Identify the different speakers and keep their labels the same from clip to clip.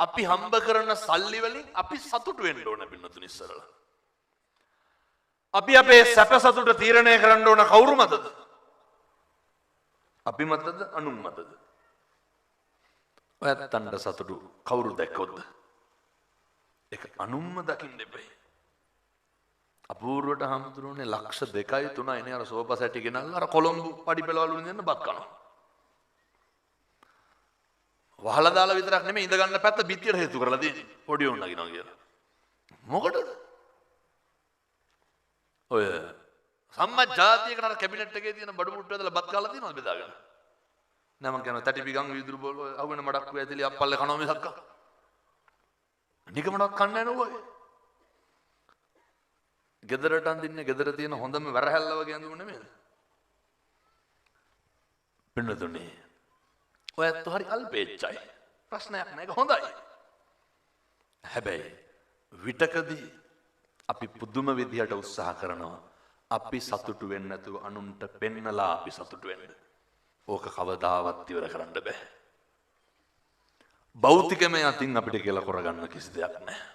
Speaker 1: අපි හම්බ කරන සල්ලි වලින් අපි සතුටු වෙන්න ඕන පින්නතුනි ඉස්සරලා. අපි අපේ සැප සතුට තීරණය කරන්න ඕන කවුරු මතද? අපි මතද අනුන් මතද? ඔයත්තන්ට සතුටු කවුරු දැක්කොත්ද? ඒක අනුන්ම දකින්න එපේ. අපූර්වට හම්තුරුනේ ලක්ෂ 2යි 3යි නේ අර සෝපා සැටි ගෙනල්ලා අර කොළඹ පඩිපෙළවලු දෙන්න බත් කනවා. වහලා දාලා විතරක් නෙමෙයි ඉඳ ගන්න පැත්ත බිත්තියට හේතු කරලා තියෙන්නේ. පොඩි උන් නගිනවා කියලා. මොකටද? ඔය සම්මත ජාතියකට අර කැබිනට් එකේ තියෙන බඩු මුට්ටු ඇදලා බත් කාලා තියෙනවද බෙදාගෙන? නෑ මං කියනවා තටි පිගන් වීදුරු බෝල අහුවෙන මඩක් ඇදලි අප්පල්ලේ කනවා මිසක්ක. නිකමඩක් කන්නේ නැහැ නෝ ඔය. ගෙදරට අඳින්නේ ගෙදර තියෙන හොඳම වැරහැල්ල වගේ අඳුම නෙමෙයිද? පින්නතුනේ. ඔයත් හරි අල්පේච්චයි. ප්‍රශ්නයක් නෑ ඒක හොඳයි. හැබැයි විතකදී අපි පුදුම විදියට උත්සාහ කරනවා. අපි සතුටු වෙන්නේ නැතුව අනුන්ට පෙන්නලා අපි සතුටු වෙන්න. ඕක කවදාවත් ඉවර කරන්න බෑ. භෞතිකමය අතින් අපිට කියලා කරගන්න කිසි දෙයක් නැහැ.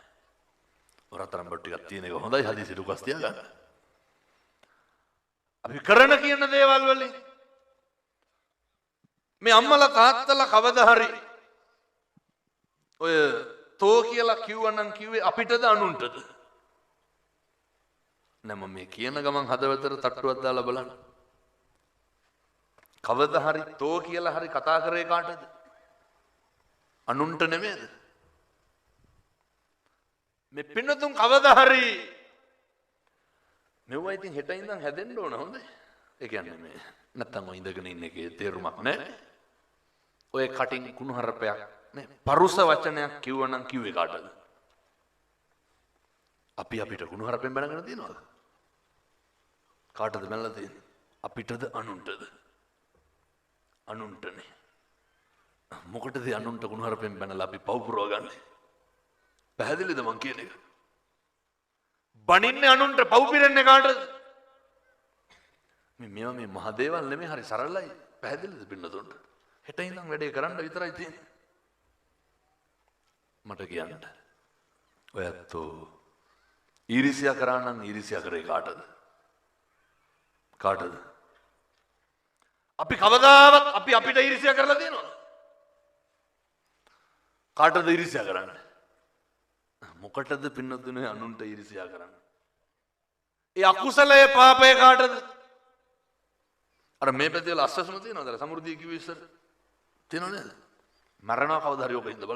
Speaker 1: වරතරම් බොට් ටිකක් තියෙන එක හොඳයි හදිසියට උකස් තියාගන්න. අපි කරන කියන දේවල් වලින් මේ අම්මලා තාත්තලා කවදා හරි ඔය තෝ කියලා කිව්වනම් කිව්වේ අපිටද අනුන්ටද? නම මේ කියන ගමන් හදවතට තට්ටුවක් දාලා බලන්න. කවදා හරි තෝ කියලා හරි කතා කරේ කාටද? අනුන්ට නෙමෙයිද? මේ පින්නතුන් කවදා හරි මෙව්වා ඉතින් හෙට ඉඳන් හැදෙන්න ඕන හොඳයි. ඒ කියන්නේ මේ නැත්තම් ඔය ඉඳගෙන ඉන්න එකේ තේරුමක් නැහැ. ඔය කටින් කුණුහරුපයක් නේ පරුස වචනයක් කිව්වනම් කිව්වේ කාටද? අපි අපිට කුණුහරුපෙන් බැනගෙන තියනවද? කාටද බැනලා තියෙන්නේ? අපිටද අනුන්ටද? අනුන්ටනේ. මොකටද අනුන්ට කුණුහරුපෙන් බැනලා අපි පව් පුරවගන්නේ? පැහැදිලිද මං කියන එක? බනින්නේ අනුන්ට පව් පිරෙන්නේ කාටද? මේවා මේ මහ දේවල් නෙමෙයි හරි සරලයි. පැහැදිලිද පින්නතුන්ට? හෙට ඉඳන් වැඩේ කරන්න විතරයි තියෙන්නේ. මට කියන්න. ඔයත් ඊරිසියා කරා නම් ඊරිසියා කරේ කාටද? කාටද? අපි කවදාවත් අපි අපිට ඊරිසියා කරලා තියෙනවද? කාටද ඊරිසියා කරන්නේ? මොකටද පින්නතුනේ අනුන්ට ඊර්ෂ්‍යා කරන්නේ? ඒ අකුසලයේ පාපය කාටද? අර මේ පැත්තේ වල අස්සසම තියනවද? සමෘද්ධිය කිව්ව ඉස්සර තියනව නේද? මරණව කවදා හරි ඔක ඉඳ බලන්න.